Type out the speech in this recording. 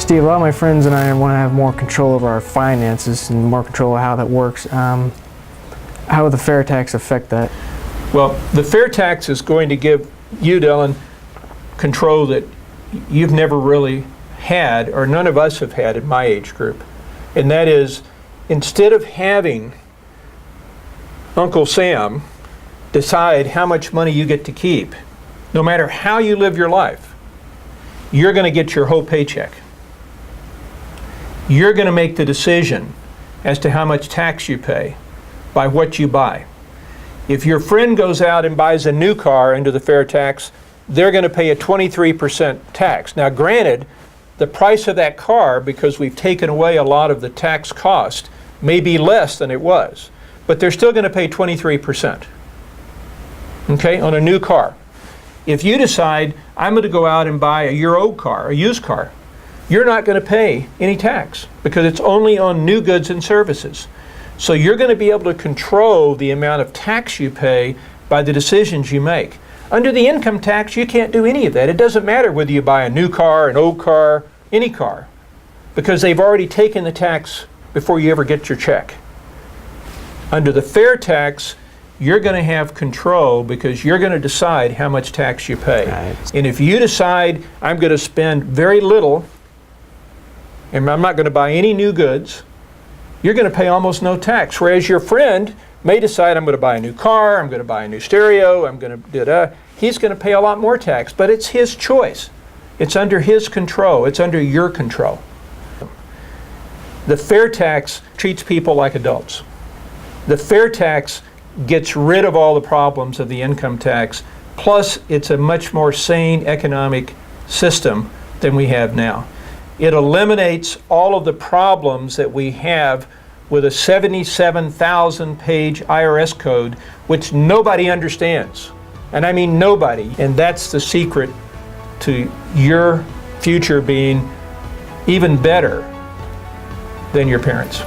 Steve, a lot of my friends and I want to have more control over our finances and more control of how that works. How would the FairTax affect that? Well, the FairTax is going to give you, Dylan, control that you've never really had, or none of us have had in my age group. And that is, instead of having Uncle Sam decide how much money you get to keep, no matter how you live your life, you're going to get your whole paycheck. You're going to make the decision as to how much tax you pay by what you buy. If your friend goes out and buys a new car under the FairTax, they're going to pay a 23% tax. Now granted, the price of that car, because we've taken away a lot of the tax cost, may be less than it was, but they're still going to pay 23%, okay, on a new car. If you decide, I'm going to go out and buy a year-old car, a used car, you're not going to pay any tax because it's only on new goods and services. So you're going to be able to control the amount of tax you pay by the decisions you make. Under the income tax, you can't do any of that. It doesn't matter whether you buy a new car, an old car, any car, because they've already taken the tax before you ever get your check. Under the FairTax, you're going to have control because you're going to decide how much tax you pay. Right. And if you decide, I'm going to spend very little, and I'm not going to buy any new goods, you're going to pay almost no tax. Whereas your friend may decide, I'm going to buy a new car, I'm going to buy a new stereo, I'm going to he's going to pay a lot more tax, but it's his choice. It's under his control. It's under your control. The FairTax treats people like adults. The FairTax gets rid of all the problems of the income tax, plus it's a much more sane economic system than we have now. It eliminates all of the problems that we have with a 77,000 page IRS code, which nobody understands. And I mean nobody. And that's the secret to your future being even better than your parents.